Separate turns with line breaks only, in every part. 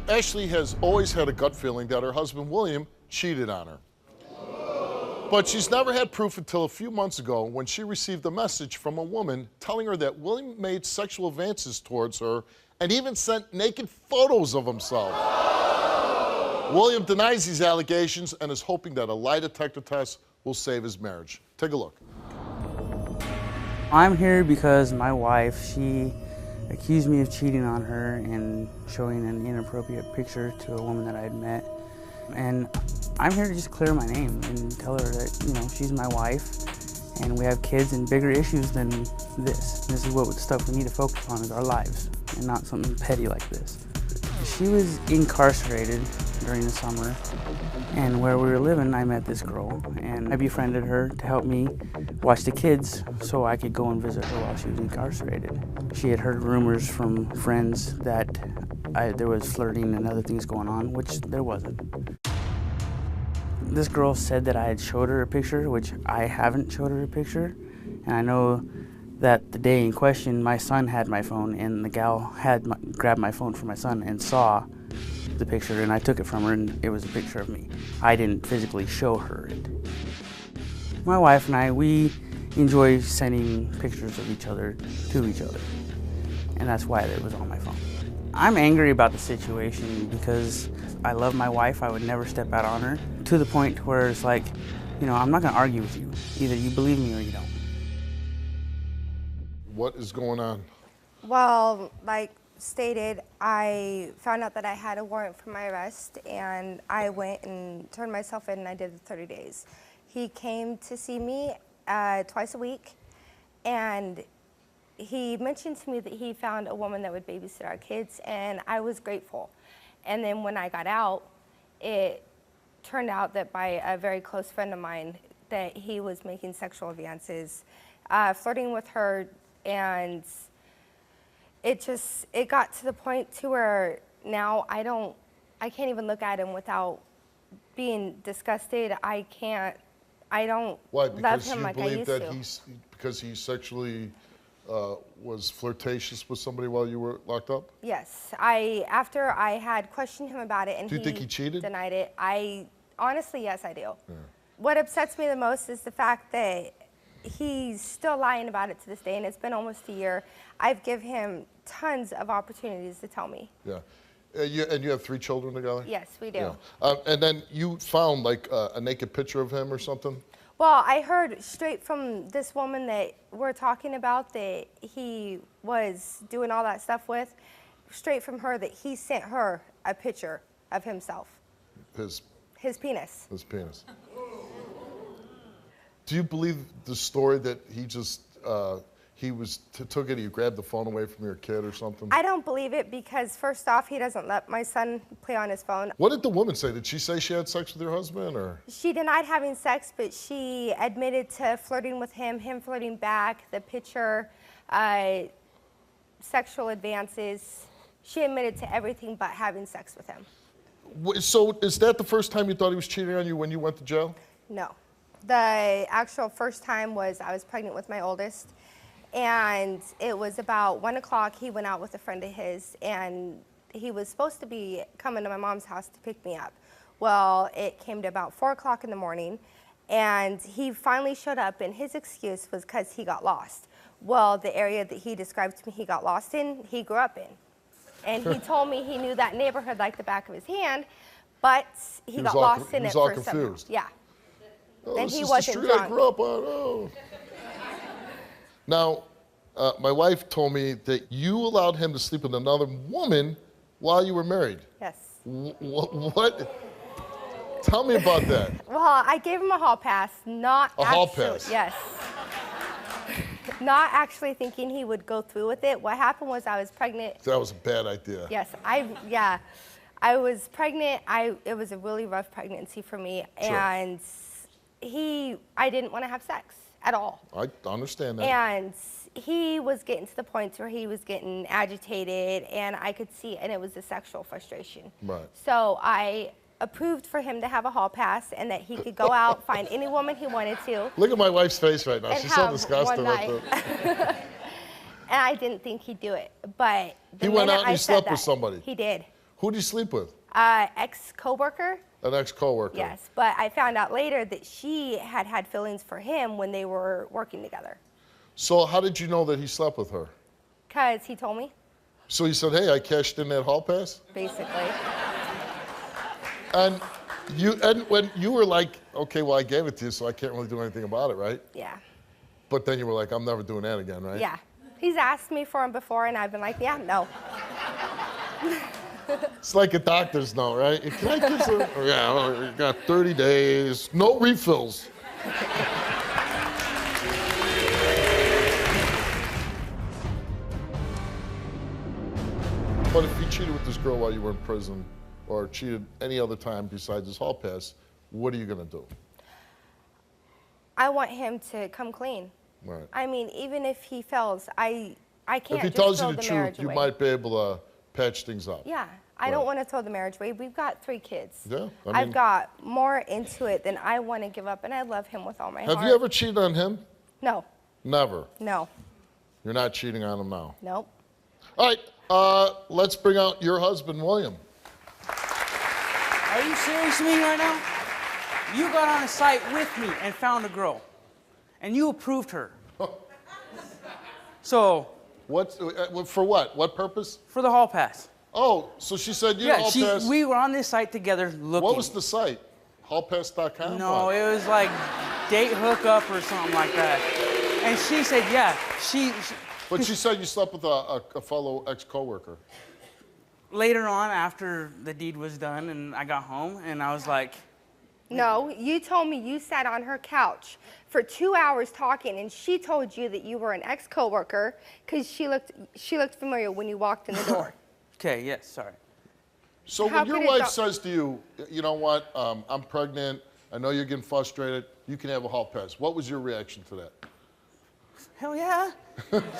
Ashley has always had a gut feeling that her husband, William, cheated on her. But she's never had proof until a few months ago when she received a message from a woman telling her that William made sexual advances towards her and even sent naked photos of himself. William denies these allegations and is hoping that a lie detector test will save his marriage. Take a look.
I'm here because my wife, she accused me of cheating on her and showing an inappropriate picture to a woman that I had met. And I'm here to just clear my name and tell her that, you know, she's my wife and we have kids and bigger issues than this. This is what stuff we need to focus on is our lives and not something petty like this. She was incarcerated during the summer, and where we were living, I met this girl, and I befriended her to help me watch the kids so I could go and visit her while she was incarcerated. She had heard rumors from friends that there was flirting and other things going on, which there wasn't. This girl said that I had showed her a picture, which I haven't showed her a picture, and I know that the day in question, my son had my phone, and the gal had grabbed my phone from my son and saw the picture, and I took it from her, and it was a picture of me. I didn't physically show her it. My wife and I, we enjoy sending pictures of each other to each other, and that's why it was on my phone. I'm angry about the situation because I love my wife. I would never step out on her, to the point where it's like, you know, I'm not gonna argue with you. Either you believe me or you don't.
What is going on?
Well, like stated, I found out that I had a warrant for my arrest, and I went and turned myself in, and I did the 30 days. He came to see me twice a week, and he mentioned to me that he found a woman that would babysit our kids, and I was grateful. And then when I got out, it turned out that by a very close friend of mine that he was making sexual advances, flirting with her, and it got to the point to where now I can't even look at him without being disgusted. I don't love him like I used to.
Because he sexually was flirtatious with somebody while you were locked up?
Yes. After I had questioned him about it and
do you think he cheated?
Denied it, honestly, yes, I do. Yeah. What upsets me the most is the fact that he's still lying about it to this day, and it's been almost a year. I've given him tons of opportunities to tell me. Yeah.
And you have 3 children together?
Yes, we do.
Yeah. And then you found like a naked picture of him or something?
Well, I heard straight from this woman that we're talking about that he was doing all that stuff with, straight from her that he sent her a picture of himself. His penis.
His penis. Do you believe the story that he just, took it, he grabbed the phone away from your kid or something?
I don't believe it because first off, he doesn't let my son play on his phone.
What did the woman say? Did she say she had sex with your husband or?
She denied having sex, but she admitted to flirting with him flirting back, the picture, sexual advances. She admitted to everything but having sex with him.
So is that the first time you thought he was cheating on you when you went to jail?
No. The actual first time was I was pregnant with my oldest, and it was about 1 o'clock. He went out with a friend of his, and he was supposed to be coming to my mom's house to pick me up. Well, it came to about 4 o'clock in the morning, and he finally showed up, and his excuse was because he got lost. Well, the area that he described to me he got lost in, he grew up in. And he told me he knew that neighborhood like the back of his hand, but he got lost in it for some reason. Yeah.
Oh,
and
this
he
is
wasn't
the street
drunk.
I grew up on. Oh. Now, my wife told me that you allowed him to sleep with another woman while you were married.
Yes.
What? Tell me about that.
Well, I gave him a hall pass, not
a hall pass.
Yes. Not actually thinking he would go through with it. What happened was I was pregnant.
That was a bad idea.
Yes, I was pregnant. It was a really rough pregnancy for me,
sure.
And I didn't want to have sex at all.
I understand that.
And he was getting to the point where he was getting agitated, and I could see, and it was a sexual frustration.
Right.
So I approved for him to have a hall pass and that he could go out, find any woman he wanted to.
Look at my wife's face right now. She's so disgusted right there.
And I didn't think he'd do it, but
he went out and he slept with somebody.
He did.
Who did you sleep with?
Ex-coworker.
An ex-coworker.
Yes, but I found out later that she had feelings for him when they were working together.
So how did you know that he slept with her?
Because he told me,
So he said, hey, I cashed in that hall pass?
basically.
And when you were like, okay, well, I gave it to you, so I can't really do anything about it, right?
Yeah.
But then you were like, I'm never doing that again, right?
Yeah. He's asked me for him before, and I've been like, yeah, no.
It's like a doctor's note, right? Can I get some? Oh, yeah, well, you got 30 days, no refills. But if you cheated with this girl while you were in prison, or cheated any other time besides his hall pass, what are you gonna do?
I want him to come clean.
Right.
I mean, even if he fails, I can't
If he
just
tells
throw
you the
the marriage
truth, you
away.
might be able to patch things up.
Yeah, I don't want to throw the marriage away. We've got 3 kids.
Yeah, I
I've
mean-
got more into it than I want to give up, and I love him with all my heart.
Have you ever cheated on him?
No,
Never.
no,
You're not cheating on him now.
nope.
All right, let's bring out your husband, William.
Are you serious with me right now? You got on a site with me and found a girl, and you approved her. So,
What, for what? What purpose?
for the hall pass.
Oh, so she said you
Yeah,
hall pass.
we were on this site together looking.
What was the site? Hallpass.com?
No,
What?
it was like date hookup or something like that. And she said, yeah,
But she said you slept with a fellow ex-coworker.
later on after the deed was done and I got home and I was like,
No, you told me you sat on her couch for 2 hours talking, and she told you that you were an ex-coworker because she looked familiar when you walked in the door.
okay, yes, sorry.
So
How
when your
could it
wife
go-
says to you, you know what, I'm pregnant, I know you're getting frustrated, you can have a hall pass. What was your reaction to that?
Hell yeah,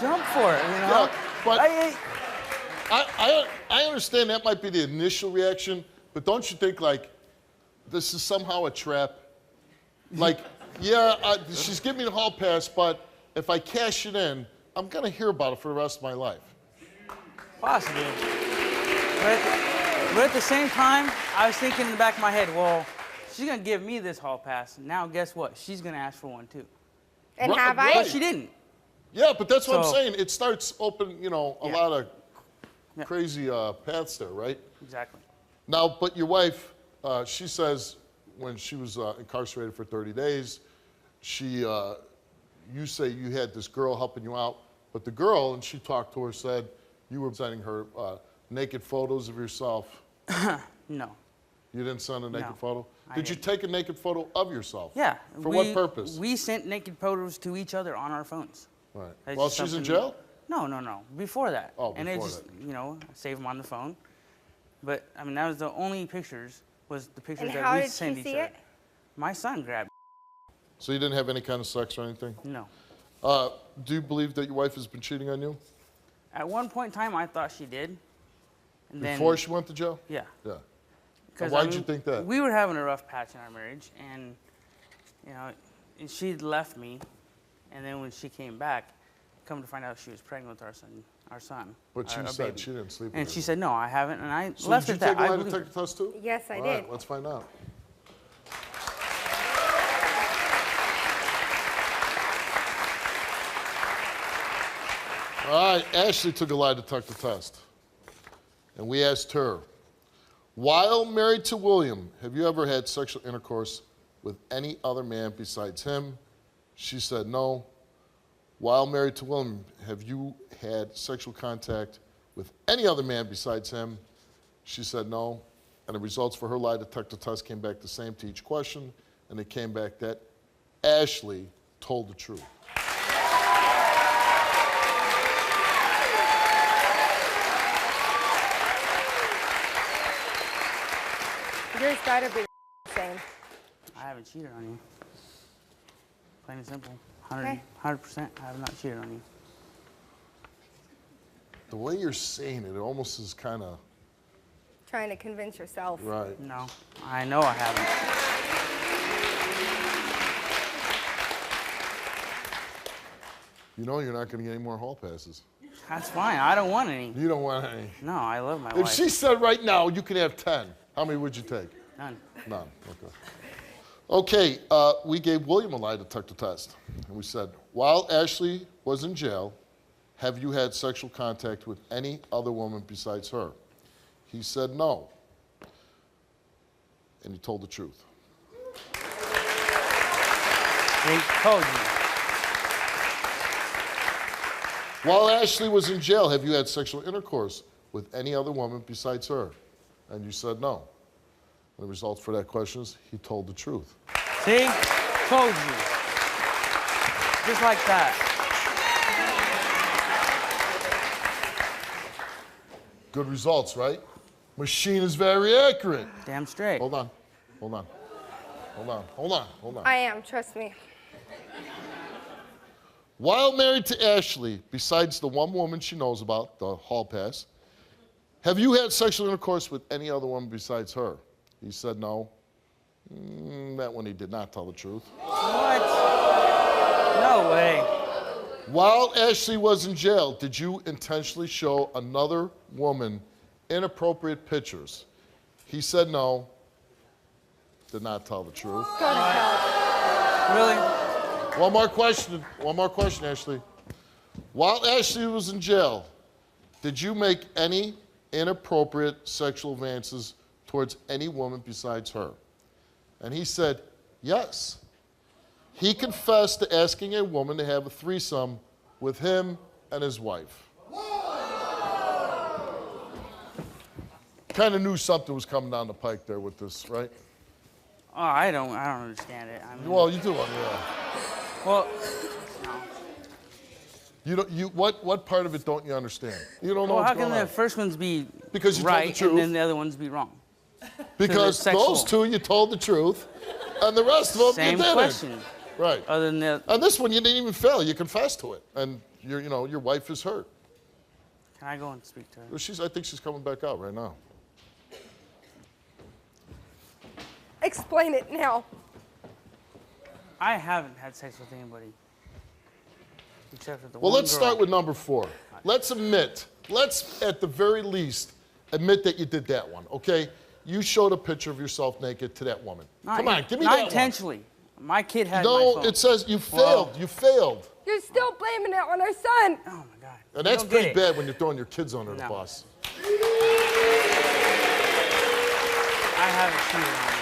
jump for it, you know?
Yeah, but-
I-
I understand that might be the initial reaction, but don't you think, like, this is somehow a trap? Like, yeah, she's giving me the hall pass, but if I cash it in, I'm going to hear about it for the rest of my life.
possibly. But at the same time, I was thinking in the back of my head, well, she's gonna give me this hall pass. Now guess what? She's gonna ask for one too.
And
Right,
have
right.
I?
But she didn't.
Yeah, but that's what I'm
So-
saying. It starts open, you know, a
Yeah.
lot of
Yeah.
crazy paths there, right?
Exactly.
Now, but your wife, she says when she was incarcerated for 30 days, you say you had this girl helping you out, but the girl, and she talked to her, said you were sending her naked photos of yourself.
No.
You didn't send a naked
No,
photo?
I
Did you
didn't.
take a naked photo of yourself?
Yeah.
For what purpose?
We sent naked photos to each other on our phones.
Right.
That's
While
just
she's in
something-
jail?
No. Before that.
Oh,
And it
before
just,
that.
you know, save them on the phone. But I mean, that was the only pictures. Was the pictures
And
that
how
we
did
sent
she
each
see
other.
it?
My son grabbed.
So you didn't have any kind of sex or anything?
No.
Do you believe that your wife has been cheating on you?
At one point in time, I thought she did. And
Before she went to jail?
Yeah.
Yeah.
'Cause,
why'd you think that?
We were having a rough patch in our marriage, and you know, and she'd left me, and then when she came back, come to find out she was pregnant with our son.
But she
our
said
baby.
she didn't sleep with
And
her.
she said, no, I haven't, and I
So
left
did
it
you
at that.
take a
I
lie
believe her.
detector test too?
Yes, I
All
did.
right, let's find out. All right, Ashley took a lie detector test. And we asked her, while married to William, have you ever had sexual intercourse with any other man besides him? She said no. While married to William, have you had sexual contact with any other man besides him? She said no. And the results for her lie detector test came back the same to each question, and it came back that Ashley told the truth.
Yours better be the same.
I haven't cheated on you. Plain and simple.
Okay.
100%. I have not cheated on you.
The way you're saying it, it almost is kind of
Trying to convince yourself.
right.
No, I know I haven't.
You know you're not going to get any more hall passes.
That's fine. I don't want any.
You don't want any.
No, I love my
If
wife.
she said right now you could have 10, how many would you take?
None.
None. Okay. We gave William a lie detector test. And we said, while Ashley was in jail, have you had sexual contact with any other woman besides her? He said no. And he told the truth.
He told you.
While Ashley was in jail, have you had sexual intercourse with any other woman besides her? And you said no. And the results for that question is he told the truth.
See? Told you. Just like that.
Good results, right? Machine is very accurate.
Damn straight.
Hold on.
I am, trust me.
While married to Ashley, besides the one woman she knows about, the hall pass, have you had sexual intercourse with any other woman besides her? He said no. That one he did not tell the truth.
What? No way.
While Ashley was in jail, did you intentionally show another woman inappropriate pictures? He said no. Did not tell the truth.
Go to hell.
Really?
One more question, Ashley. While Ashley was in jail, did you make any inappropriate sexual advances towards any woman besides her? And he said, yes. He confessed to asking a woman to have a threesome with him and his wife. Kind of knew something was coming down the pike there with this, right?
Oh, I don't understand it. I mean,
Well, you do, yeah.
well, no.
What part of it don't you understand? You don't know
Well,
what's
how can
going
the
on.
first ones be
Because you told the
right
truth.
and then the other ones be wrong?
Because
sexual.
those two you told the truth, and the rest of them
Same
you didn't.
question.
Right.
Other than that,
And this one you didn't even fail. You confessed to it, and your wife is hurt.
can I go and speak to her?
Well, I think she's coming back out right now.
Explain it now.
I haven't had sex with anybody. Except for the
Well,
one
let's
girl.
start with number 4. Let's at the very least, admit that you did that one, okay? You showed a picture of yourself naked to that woman. Come on, give me
not
that
intentionally. My kid had my
one.
phone.
No, it says you failed.
Well-
You failed.
You're still blaming it on our son.
Oh my God.
And
You
that's
don't get
pretty
it.
bad when you're throwing your kids under the
No.
bus.
I haven't cheated on you.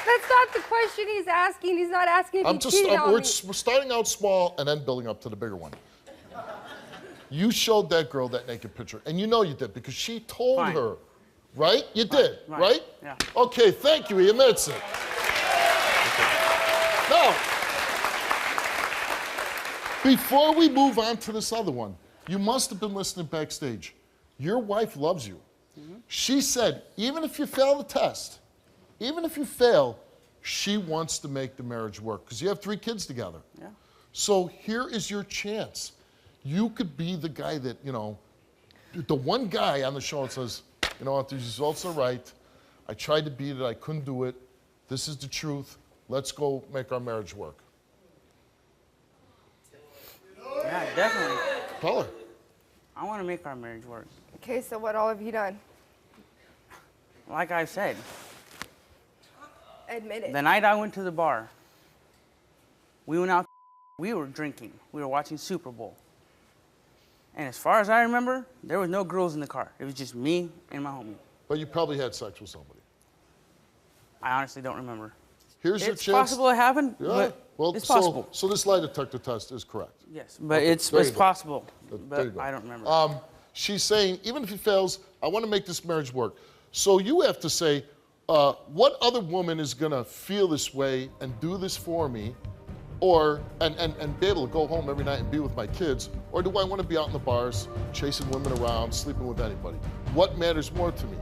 That's not the question he's asking. He's not asking if you cheated on
we're
me.
starting out small and then building up to the bigger one. You showed that girl that naked picture, and you know you did because she told
Fine.
her, right? You did,
Right.
right?
Yeah.
Okay, thank you. He admits it. Now, before we move on to this other one, you must have been listening backstage. Your wife loves you. She said, even if you fail the test, even if you fail, she wants to make the marriage work because you have 3 kids together.
Yeah.
So here is your chance. You could be the guy that, the one guy on the show that says, you know what, these results are right. I tried to beat it, I couldn't do it. This is the truth. Let's go make our marriage work.
Yeah, definitely.
Tell her.
I want to make our marriage work.
Okay, so what all have you done?
Like I said,
Admit it.
the night I went to the bar, we went out, we were drinking, we were watching Super Bowl. And as far as I remember, there was no girls in the car. It was just me and my homie.
But you probably had sex with somebody.
I honestly don't remember.
Here's your
It's
chance.
possible it happened,
Yeah.
but
Well,
it's possible.
So this lie detector test is correct.
Yes, but
Okay,
it's
there you go.
possible.
There you
But
go.
I don't remember.
She's saying, even if he fails, I want to make this marriage work. So you have to say, what other woman is going to feel this way and do this for me, or and be able to go home every night and be with my kids, or do I want to be out in the bars, chasing women around, sleeping with anybody? What matters more to me?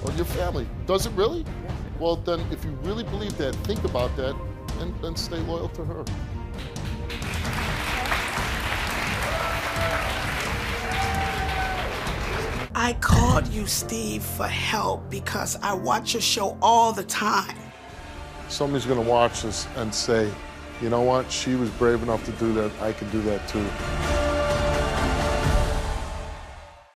Or your family? Does it really? Well, then, if you really believe that, think about that and stay loyal to her.
I called you, Steve, for help because I watch your show all the time.
Somebody's going to watch this and say, you know what? She was brave enough to do that. I could do that too.